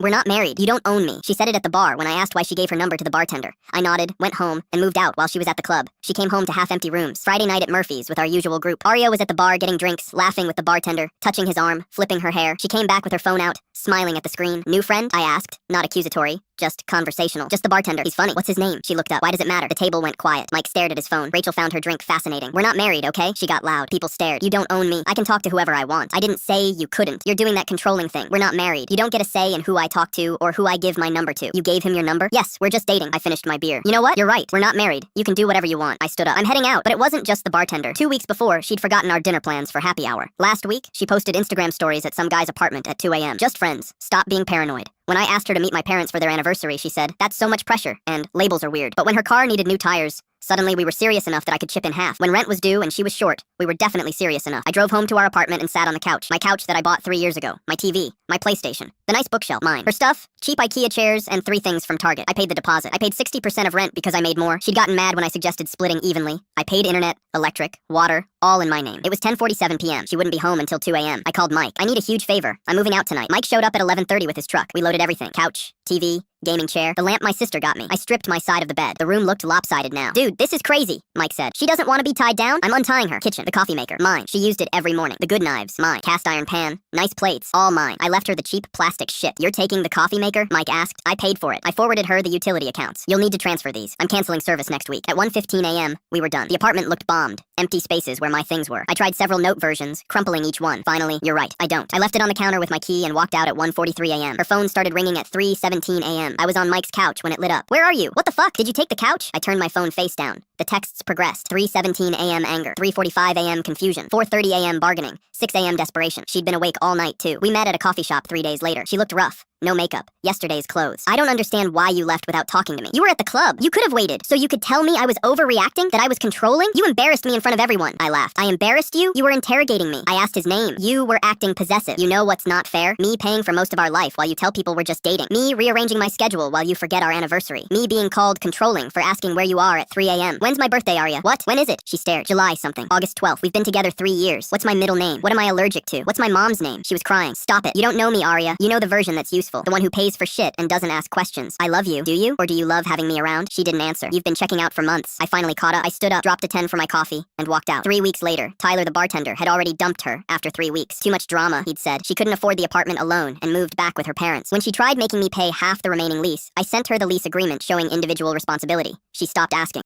We're not married. You don't own me. She said it at the bar when I asked why she gave her number to the bartender. I nodded, went home, and moved out while she was at the club. She came home to half-empty rooms. Friday night at Murphy's with our usual group. Aria was at the bar getting drinks, laughing with the bartender, touching his arm, flipping her hair. She came back with her phone out, smiling at the screen. New friend? I asked. Not accusatory. Just conversational. Just the bartender. He's funny. What's his name? She looked up. Why does it matter? The table went quiet. Mike stared at his phone. Rachel found her drink fascinating. We're not married, okay? She got loud. People stared. You don't own me. I can talk to whoever I want. I didn't say you couldn't. You're doing that controlling thing. We're not married. You don't get a say in who I talk to or who I give my number to. You gave him your number? Yes, we're just dating. I finished my beer. You know what? You're right. We're not married. You can do whatever you want. I stood up. I'm heading out. But it wasn't just the bartender. 2 weeks before, she'd forgotten our dinner plans for happy hour. Last week, she posted Instagram stories at some guy's apartment at 2 a.m. Just friends. Stop being paranoid. When I asked her to meet my parents for their anniversary, she said, "That's so much pressure, and labels are weird." But when her car needed new tires, suddenly we were serious enough that I could chip in half. When rent was due and she was short, we were definitely serious enough. I drove home to our apartment and sat on the couch. My couch that I bought 3 years ago. My TV. My PlayStation. The nice bookshelf. Mine. Her stuff? Cheap IKEA chairs and 3 things from Target. I paid the deposit. I paid 60% of rent because I made more. She'd gotten mad when I suggested splitting evenly. I paid internet, electric, water, all in my name. It was 10:47 p.m. She wouldn't be home until 2 a.m. I called Mike. I need a huge favor. I'm moving out tonight. Mike showed up at 11:30 with his truck. We loaded everything. Couch, TV, gaming chair, the lamp my sister got me. I stripped my side of the bed. The room looked lopsided now. "Dude, this is crazy," Mike said. "She doesn't want to be tied down? I'm untying her." Kitchen, the coffee maker, mine. She used it every morning. The good knives, mine. Cast iron pan, nice plates, all mine. I left her the cheap plastic shit. "You're taking the coffee maker?" Mike asked. I paid for it. I forwarded her the utility accounts. "You'll need to transfer these. I'm canceling service next week." At 1:15 a.m., we were done. The apartment looked bombed. Empty spaces where my things were. I tried several note versions, crumpling each one. Finally, "You're right, I don't." I left it on the counter with my key and walked out at 1:43 a.m. Her phone started ringing at 3:17 a.m. I was on Mike's couch when it lit up. "Where are you? What the fuck? Did you take the couch?" I turned my phone face down. The texts progressed. 3:17 a.m. anger. 3:45 a.m. confusion. 4:30 a.m. bargaining. 6 a.m. desperation. She'd been awake all night, too. We met at a coffee shop 3 days later. She looked rough. No makeup. Yesterday's clothes. "I don't understand why you left without talking to me. You were at the club. You could have waited. So you could tell me I was overreacting? That I was controlling? You embarrassed me in front of everyone." I laughed. "I embarrassed you? You were interrogating me." I asked his name. "You were acting possessive. You know what's not fair? Me paying for most of our life while you tell people we're just dating. Me rearranging my schedule while you forget our anniversary. Me being called controlling for asking where you are at 3 a.m. When's my birthday, Arya?" "What? When is it?" She stared. "July something. August 12th. We've been together 3 years. What's my middle name? What am I allergic to? What's my mom's name?" She was crying. "Stop it. You don't know me, Arya. You know the version that's useful. The one who pays for shit and doesn't ask questions. I love you. Do you? Or do you love having me around?" She didn't answer. "You've been checking out for months." I finally caught up. I stood up, dropped a 10 for my coffee, and walked out. 3 weeks later, Tyler the bartender had already dumped her after 3 weeks. "Too much drama," he'd said. She couldn't afford the apartment alone and moved back with her parents. When she tried making me pay half the remaining lease, I sent her the lease agreement showing individual responsibility. She stopped asking.